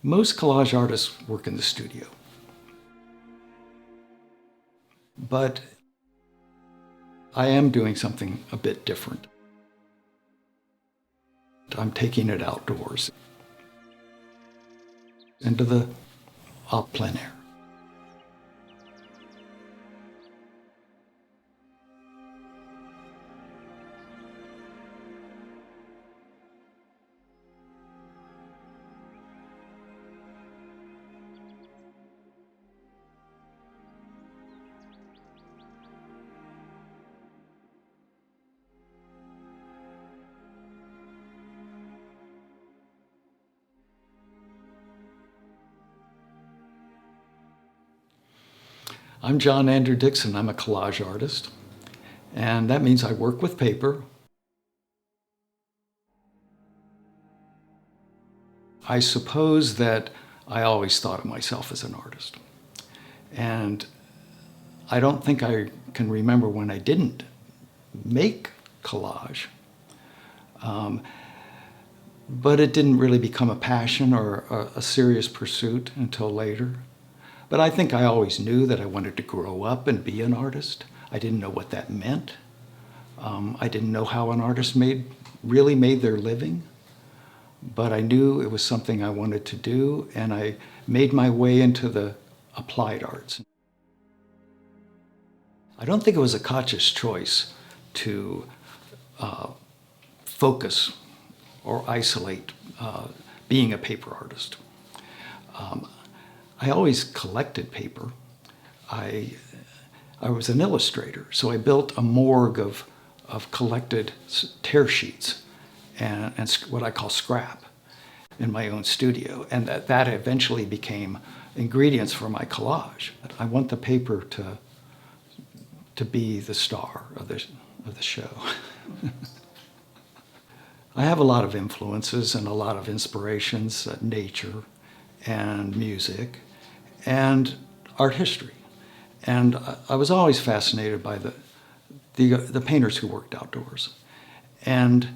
Most collage artists work in the studio, but I am doing something a bit different. I'm taking it outdoors, into the plein air. I'm John Andrew Dixon. I'm a collage artist, and that means I work with paper. I suppose that I always thought of myself as an artist, and I don't think I can remember when I didn't make collage, but it didn't really become a passion or a serious pursuit until later. But I think I always knew that I wanted to grow up and be an artist. I didn't know what that meant. I didn't know how an artist really made their living, but I knew it was something I wanted to do, and I made my way into the applied arts. I don't think it was a conscious choice to focus or isolate being a paper artist. I always collected paper. I was an illustrator, so I built a morgue of collected tear sheets and what I call scrap in my own studio, and that eventually became ingredients for my collage. I want the paper to be the star of the show. I have a lot of influences and a lot of inspirations, nature and music and art history. And I was always fascinated by the painters who worked outdoors. And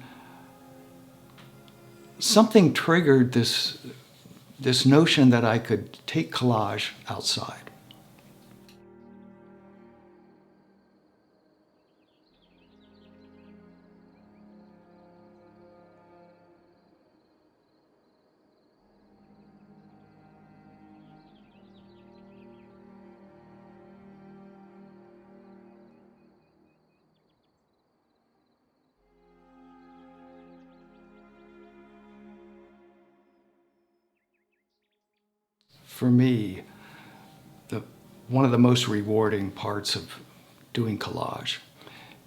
something triggered this notion that I could take collage outside. For me, one of the most rewarding parts of doing collage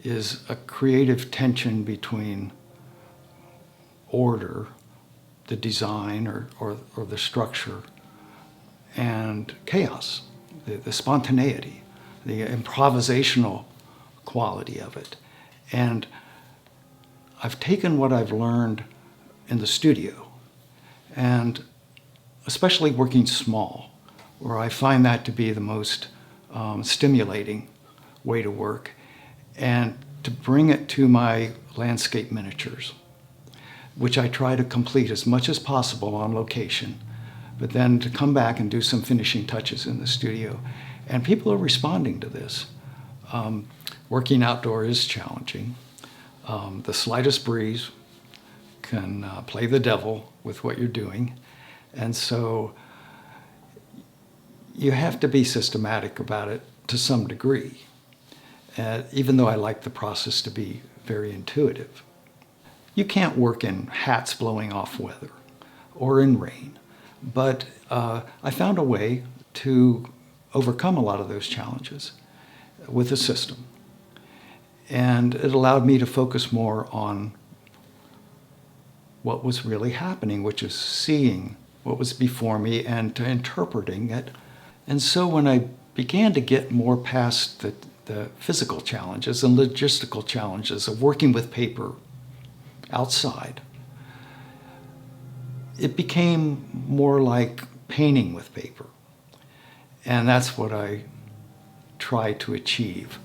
is a creative tension between order, the design or the structure, and chaos, the spontaneity, the improvisational quality of it. And I've taken what I've learned in the studio, and especially working small, where I find that to be the most stimulating way to work, and to bring it to my landscape miniatures, which I try to complete as much as possible on location, but then to come back and do some finishing touches in the studio. And people are responding to this. Working outdoor is challenging. The slightest breeze can play the devil with what you're doing. And so you have to be systematic about it to some degree, even though I like the process to be very intuitive. You can't work in hats blowing off weather or in rain, but I found a way to overcome a lot of those challenges with a system. And it allowed me to focus more on what was really happening, which is seeing what was before me and to interpreting it. And so when I began to get more past the physical challenges and logistical challenges of working with paper outside, it became more like painting with paper. And that's what I try to achieve.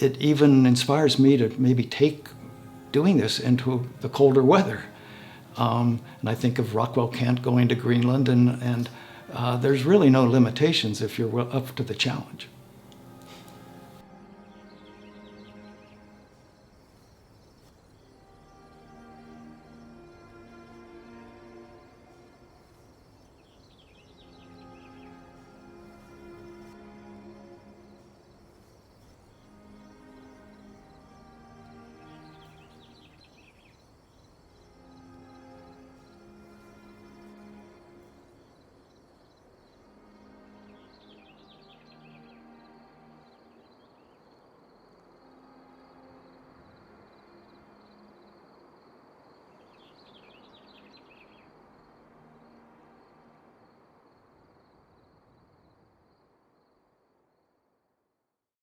It even inspires me to maybe take doing this into the colder weather. And I think of Rockwell Kent going to Greenland, and there's really no limitations if you're up to the challenge.